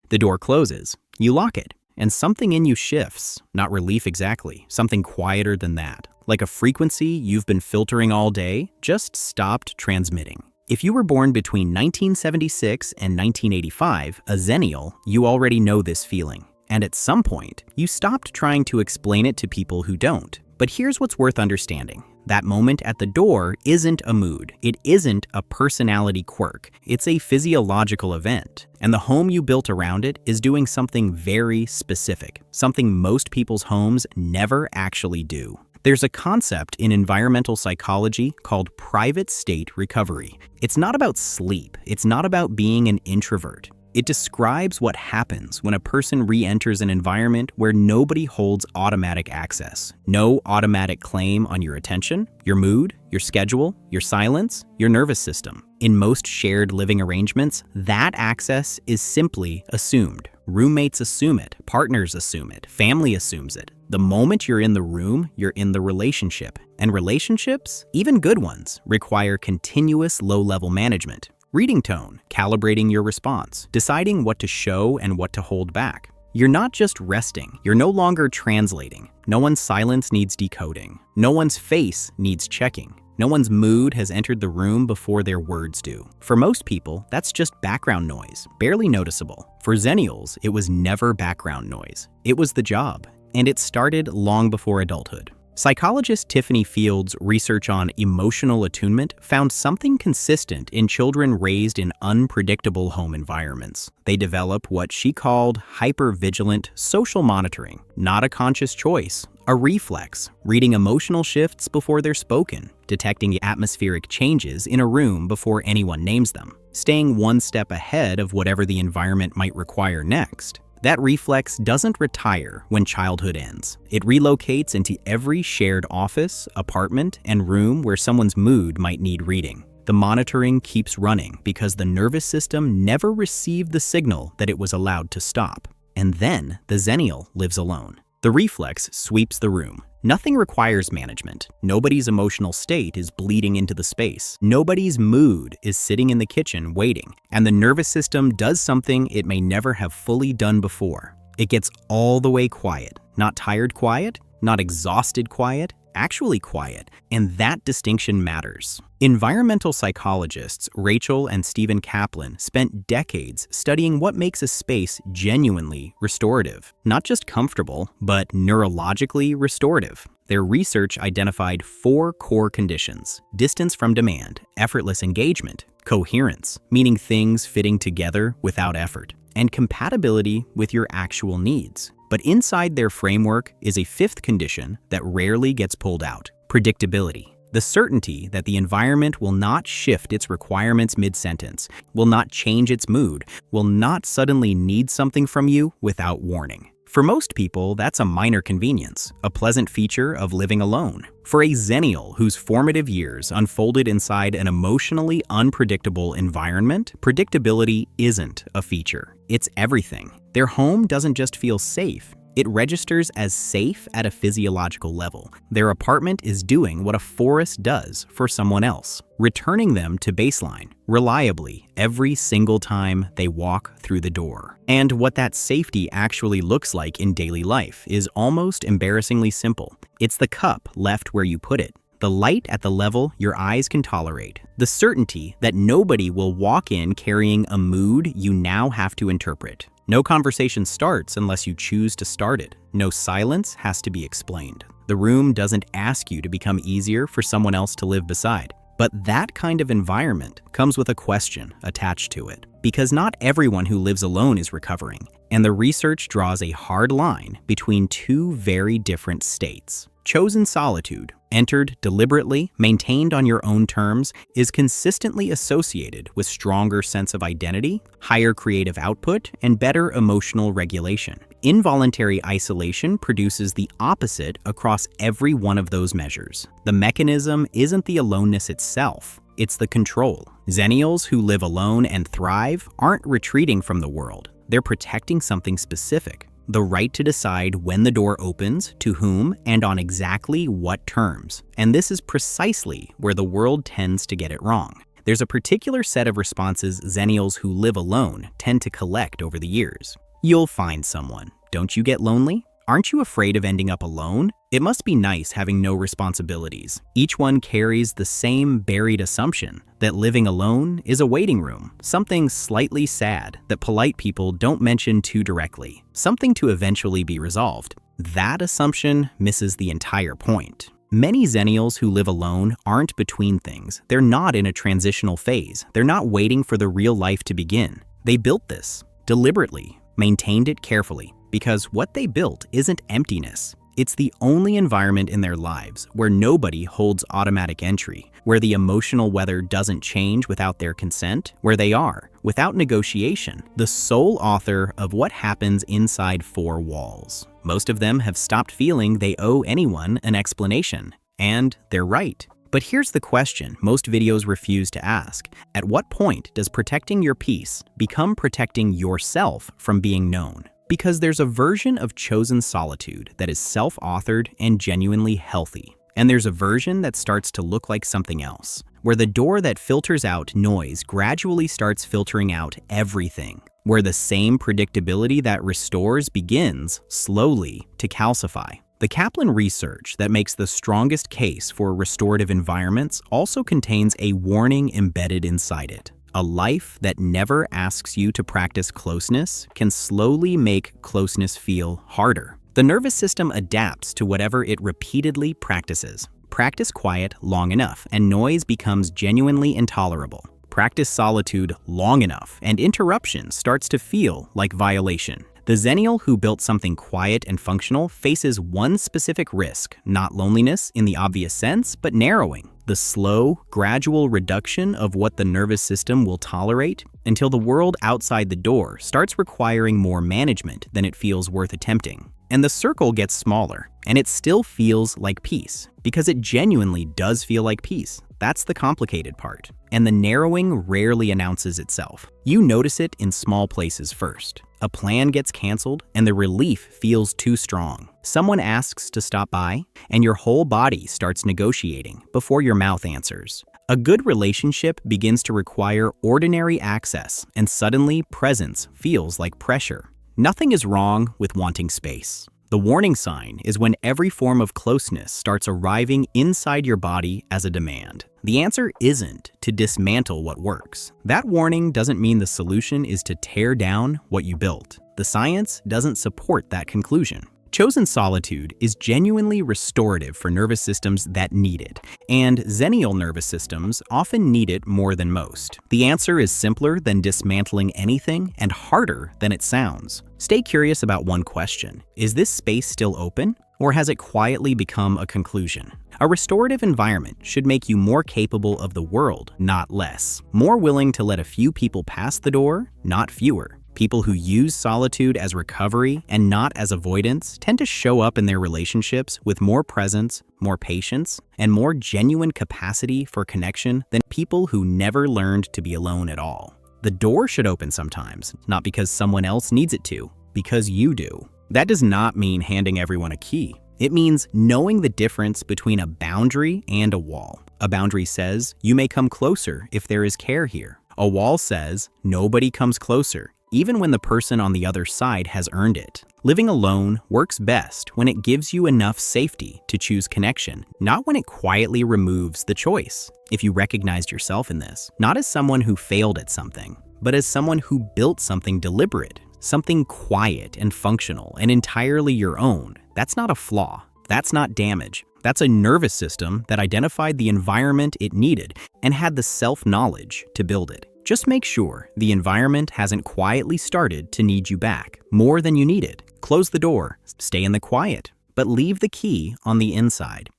The door closes, you lock it, and something in you shifts. Not relief exactly, something quieter than that. Like a frequency you've been filtering all day just stopped transmitting. If you were born between 1976 and 1985, a Xennial, you already know this feeling. And at some point, you stopped trying to explain it to people who don't. But here's what's worth understanding. That moment at the door isn't a mood. It isn't a personality quirk. It's a physiological event. And the home you built around it is doing something very specific, something most people's homes never actually do. There's a concept in environmental psychology called private state recovery. It's not about sleep. It's not about being an introvert. It describes what happens when a person re-enters an environment where nobody holds automatic access. No automatic claim on your attention, your mood, your schedule, your silence, your nervous system. In most shared living arrangements, that access is simply assumed. Roommates assume it, partners assume it, family assumes it. The moment you're in the room, you're in the relationship. And relationships, even good ones, require continuous low-level management. Reading tone, calibrating your response, deciding what to show and what to hold back. You're not just resting, you're no longer translating. No one's silence needs decoding. No one's face needs checking. No one's mood has entered the room before their words do. For most people, that's just background noise, barely noticeable. For Xennials, it was never background noise. It was the job, and it started long before adulthood. Psychologist Tiffany Field's research on emotional attunement found something consistent in children raised in unpredictable home environments. They develop what she called hypervigilant social monitoring, not a conscious choice, a reflex, reading emotional shifts before they're spoken, detecting atmospheric changes in a room before anyone names them, staying one step ahead of whatever the environment might require next. That reflex doesn't retire when childhood ends. It relocates into every shared office, apartment, and room where someone's mood might need reading. The monitoring keeps running because the nervous system never received the signal that it was allowed to stop. And then the Xennial lives alone. The reflex sweeps the room. Nothing requires management. Nobody's emotional state is bleeding into the space. Nobody's mood is sitting in the kitchen waiting. And the nervous system does something it may never have fully done before. It gets all the way quiet. Not tired quiet, not exhausted quiet, actually quiet. And that distinction matters. Environmental psychologists Rachel and Stephen Kaplan spent decades studying what makes a space genuinely restorative. Not just comfortable, but neurologically restorative. Their research identified 4 core conditions: distance from demand, effortless engagement, coherence, meaning things fitting together without effort, and compatibility with your actual needs. But inside their framework is a 5th condition that rarely gets pulled out: predictability. The certainty that the environment will not shift its requirements mid-sentence, will not change its mood, will not suddenly need something from you without warning. For most people, that's a minor convenience, a pleasant feature of living alone. For a Xennial whose formative years unfolded inside an emotionally unpredictable environment, predictability isn't a feature. It's everything. Their home doesn't just feel safe. It registers as safe at a physiological level. Their apartment is doing what a forest does for someone else, returning them to baseline, reliably, every single time they walk through the door. And what that safety actually looks like in daily life is almost embarrassingly simple. It's the cup left where you put it, the light at the level your eyes can tolerate, the certainty that nobody will walk in carrying a mood you now have to interpret. No conversation starts unless you choose to start it. No silence has to be explained. The room doesn't ask you to become easier for someone else to live beside. But that kind of environment comes with a question attached to it. Because not everyone who lives alone is recovering, and the research draws a hard line between 2 very different states. Chosen solitude, entered deliberately, maintained on your own terms, is consistently associated with stronger sense of identity, higher creative output, and better emotional regulation. Involuntary isolation produces the opposite across every one of those measures. The mechanism isn't the aloneness itself, it's the control. Xennials who live alone and thrive aren't retreating from the world. They're protecting something specific. The right to decide when the door opens, to whom, and on exactly what terms. And this is precisely where the world tends to get it wrong. There's a particular set of responses Xennials who live alone tend to collect over the years. You'll find someone. Don't you get lonely? Aren't you afraid of ending up alone? It must be nice having no responsibilities. Each one carries the same buried assumption that living alone is a waiting room, something slightly sad that polite people don't mention too directly, something to eventually be resolved. That assumption misses the entire point. Many Xennials who live alone aren't between things. They're not in a transitional phase. They're not waiting for the real life to begin. They built this deliberately, maintained it carefully, because what they built isn't emptiness. It's the only environment in their lives where nobody holds automatic entry, where the emotional weather doesn't change without their consent, where they are, without negotiation, the sole author of what happens inside four walls. Most of them have stopped feeling they owe anyone an explanation, and they're right. But here's the question most videos refuse to ask. At what point does protecting your peace become protecting yourself from being known? Because there's a version of chosen solitude that is self-authored and genuinely healthy. And there's a version that starts to look like something else, where the door that filters out noise gradually starts filtering out everything, where the same predictability that restores begins, slowly, to calcify. The Kaplan research that makes the strongest case for restorative environments also contains a warning embedded inside it. A life that never asks you to practice closeness can slowly make closeness feel harder. The nervous system adapts to whatever it repeatedly practices. Practice quiet long enough, and noise becomes genuinely intolerable. Practice solitude long enough, and interruption starts to feel like violation. The Xennial who built something quiet and functional faces one specific risk, not loneliness in the obvious sense, but narrowing. The slow, gradual reduction of what the nervous system will tolerate until the world outside the door starts requiring more management than it feels worth attempting. And the circle gets smaller, and it still feels like peace, because it genuinely does feel like peace. That's the complicated part. And the narrowing rarely announces itself. You notice it in small places first. A plan gets canceled, and the relief feels too strong. Someone asks to stop by, and your whole body starts negotiating before your mouth answers. A good relationship begins to require ordinary access, and suddenly presence feels like pressure. Nothing is wrong with wanting space. The warning sign is when every form of closeness starts arriving inside your body as a demand. The answer isn't to dismantle what works. That warning doesn't mean the solution is to tear down what you built. The science doesn't support that conclusion. Chosen solitude is genuinely restorative for nervous systems that need it, and Xennial nervous systems often need it more than most. The answer is simpler than dismantling anything and harder than it sounds. Stay curious about one question. Is this space still open, or has it quietly become a conclusion? A restorative environment should make you more capable of the world, not less. More willing to let a few people pass the door, not fewer. People who use solitude as recovery and not as avoidance tend to show up in their relationships with more presence, more patience, and more genuine capacity for connection than people who never learned to be alone at all. The door should open sometimes, not because someone else needs it to, because you do. That does not mean handing everyone a key. It means knowing the difference between a boundary and a wall. A boundary says, you may come closer if there is care here. A wall says, nobody comes closer, even when the person on the other side has earned it. Living alone works best when it gives you enough safety to choose connection, not when it quietly removes the choice. If you recognized yourself in this, not as someone who failed at something, but as someone who built something deliberate, something quiet and functional and entirely your own, that's not a flaw. That's not damage. That's a nervous system that identified the environment it needed and had the self-knowledge to build it. Just make sure the environment hasn't quietly started to need you back more than you needed. Close the door, stay in the quiet, but leave the key on the inside.